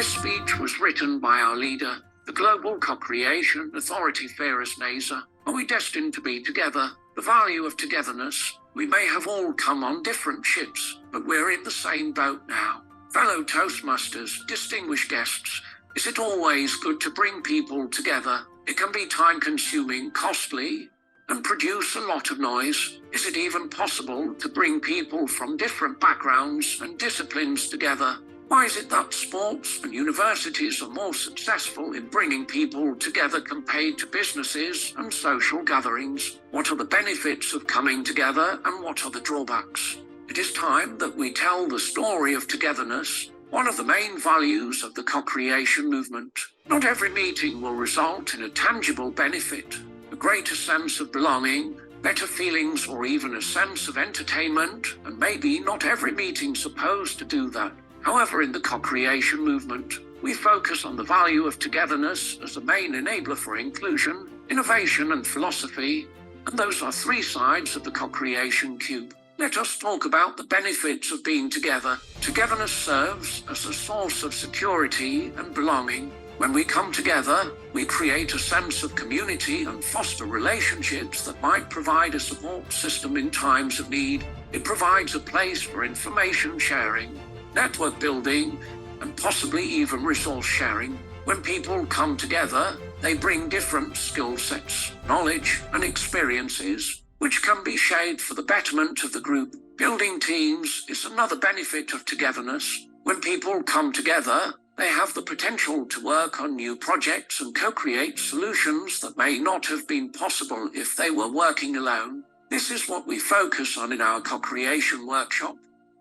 This speech was written by our leader, the Global Co-Creation Authority Feras Naser. Are we destined to be together? The value of togetherness. We may have all come on different ships, but we're in the same boat now. Fellow Toastmasters, distinguished guests, is it always good to bring people together? It can be time-consuming, costly, and produce a lot of noise. Is it even possible to bring people from different backgrounds and disciplines together? Why is it that sports and universities are more successful in bringing people together compared to businesses and social gatherings? What are the benefits of coming together and what are the drawbacks? It is time that we tell the story of togetherness, one of the main values of the co-creation movement. Not every meeting will result in a tangible benefit, a greater sense of belonging, better feelings, or even a sense of entertainment, and maybe not every meeting's supposed to do that. However, in the co-creation movement, we focus on the value of togetherness as the main enabler for inclusion, innovation, and philosophy, and those are three sides of the co-creation cube. Let us talk about the benefits of being together. Togetherness serves as a source of security and belonging. When we come together, we create a sense of community and foster relationships that might provide a support system in times of need. It provides a place for information sharing, network building, and possibly even resource sharing. When people come together, they bring different skill sets, knowledge, and experiences, which can be shared for the betterment of the group. Building teams is another benefit of togetherness. When people come together, they have the potential to work on new projects and co-create solutions that may not have been possible if they were working alone. This is what we focus on in our co-creation workshop.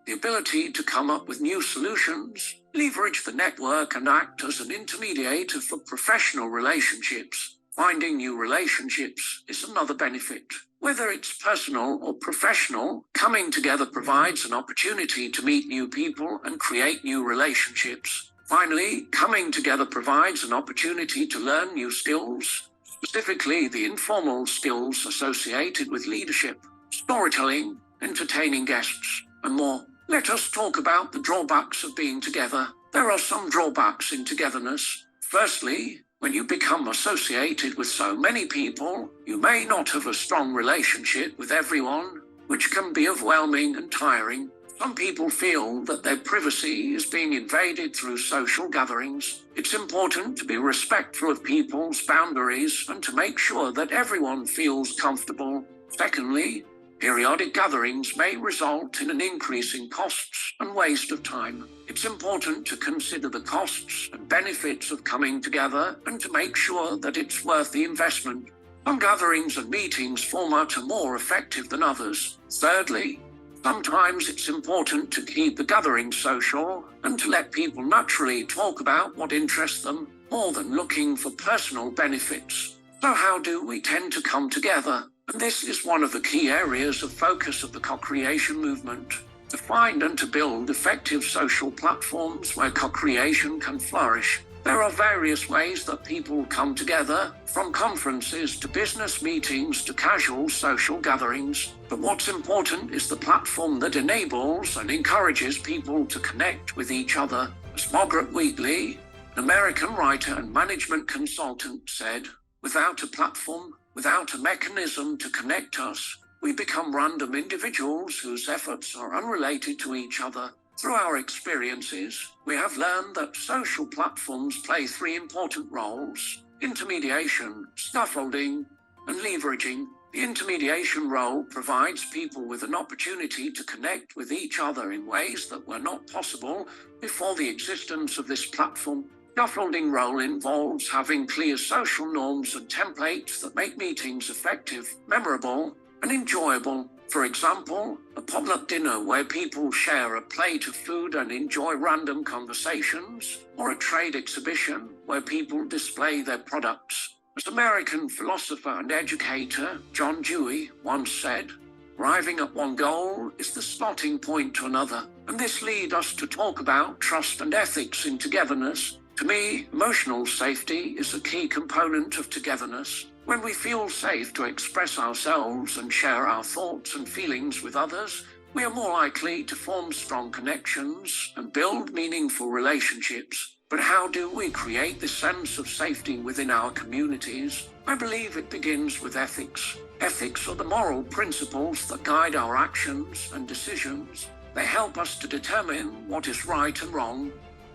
The ability to come up with new solutions, leverage the network, and act as an intermediator for professional relationships. Finding new relationships is another benefit. Whether it's personal or professional, coming together provides an opportunity to meet new people and create new relationships. Finally, coming together provides an opportunity to learn new skills, specifically the informal skills associated with leadership, storytelling, entertaining guests, and more. Let us talk about the drawbacks of being together. There are some drawbacks in togetherness. Firstly, when you become associated with so many people, you may not have a strong relationship with everyone, which can be overwhelming and tiring. Some people feel that their privacy is being invaded through social gatherings. It's important to be respectful of people's boundaries and to make sure that everyone feels comfortable. Secondly, periodic gatherings may result in an increase in costs and waste of time. It's important to consider the costs and benefits of coming together and to make sure that it's worth the investment. Some gatherings and meetings format are more effective than others. Thirdly, sometimes it's important to keep the gathering social and to let people naturally talk about what interests them more than looking for personal benefits. So how do we tend to come together? And this is one of the key areas of focus of the co-creation movement. To find and to build effective social platforms where co-creation can flourish. There are various ways that people come together, from conferences to business meetings to casual social gatherings. But what's important is the platform that enables and encourages people to connect with each other. As Margaret Wheatley, an American writer and management consultant, said, "Without a platform, without a mechanism to connect us, we become random individuals whose efforts are unrelated to each other." Through our experiences, we have learned that social platforms play three important roles: intermediation, scaffolding, and leveraging. The intermediation role provides people with an opportunity to connect with each other in ways that were not possible before the existence of this platform. Scaffolding role involves having clear social norms and templates that make meetings effective, memorable, and enjoyable. For example, a potluck dinner where people share a plate of food and enjoy random conversations, or a trade exhibition where people display their products. As American philosopher and educator John Dewey once said, "Arriving at one goal is the starting point to another." And this leads us to talk about trust and ethics in togetherness. To me, emotional safety is a key component of togetherness. When we feel safe to express ourselves and share our thoughts and feelings with others, we are more likely to form strong connections and build meaningful relationships. But how do we create this sense of safety within our communities? I believe it begins with ethics. Ethics are the moral principles that guide our actions and decisions. They help us to determine what is right and wrong,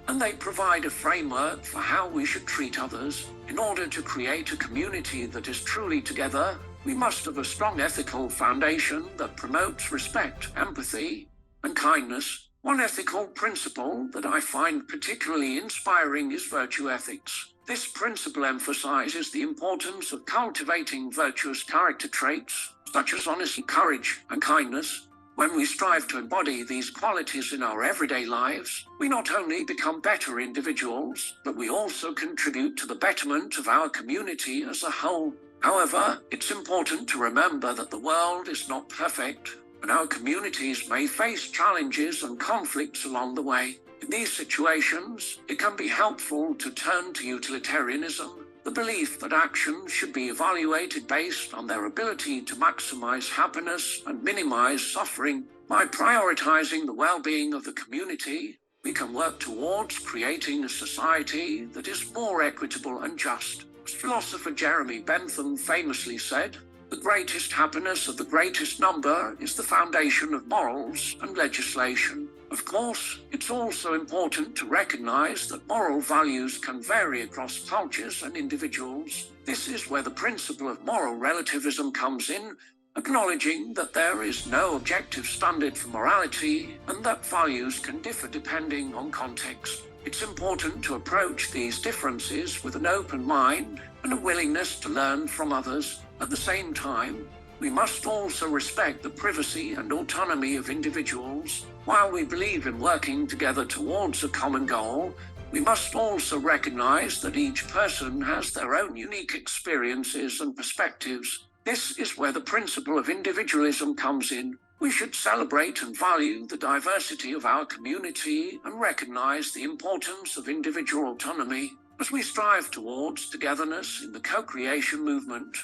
and they provide a framework for how we should treat others. In order to create a community that is truly together, we must have a strong ethical foundation that promotes respect, empathy, and kindness. One ethical principle that I find particularly inspiring is virtue ethics. This principle emphasizes the importance of cultivating virtuous character traits, such as honesty, courage, and kindness. When we strive to embody these qualities in our everyday lives, we not only become better individuals, but we also contribute to the betterment of our community as a whole. However, it's important to remember that the world is not perfect, and our communities may face challenges and conflicts along the way. In these situations, it can be helpful to turn to utilitarianism, the belief that actions should be evaluated based on their ability to maximize happiness and minimize suffering. By prioritizing the well-being of the community, we can work towards creating a society that is more equitable and just. As philosopher Jeremy Bentham famously said, "The greatest happiness of the greatest number is the foundation of morals and legislation." Of course, it's also important to recognize that moral values can vary across cultures and individuals. This is where the principle of moral relativism comes in, acknowledging that there is no objective standard for morality and that values can differ depending on context. It's important to approach these differences with an open mind and a willingness to learn from others. At the same time, we must also respect the privacy and autonomy of individuals. While we believe in working together towards a common goal, we must also recognize that each person has their own unique experiences and perspectives. This is where the principle of individualism comes in. We should celebrate and value the diversity of our community and recognize the importance of individual autonomy as we strive towards togetherness in the co-creation movement.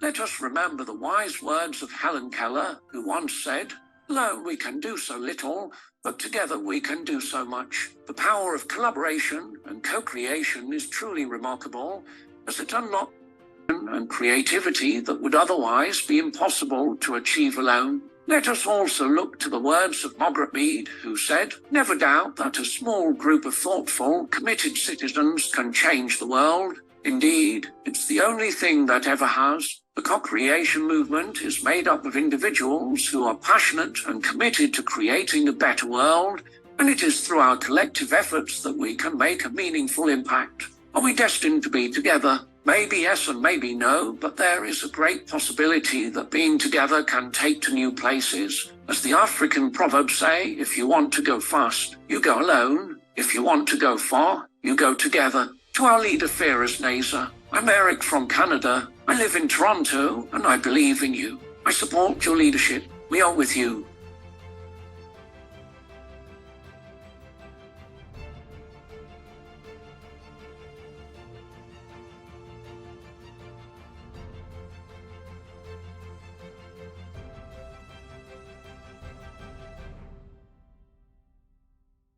Let us remember the wise words of Helen Keller, who once said, "Alone we can do so little, but together we can do so much." The power of collaboration and co-creation is truly remarkable, as it unlocks and creativity that would otherwise be impossible to achieve alone. Let us also look to the words of Margaret Mead, who said, "Never doubt that a small group of thoughtful, committed citizens can change the world. Indeed, it's the only thing that ever has." The co-creation movement is made up of individuals who are passionate and committed to creating a better world, and it is through our collective efforts that we can make a meaningful impact. Are we destined to be together? Maybe yes and maybe no, but there is a great possibility that being together can take to new places. As the African proverbs say, if you want to go fast, you go alone. If you want to go far, you go together. To our leader, Feras Naser, I'm Eric from Canada. I live in Toronto, and I believe in you. I support your leadership. We are with you.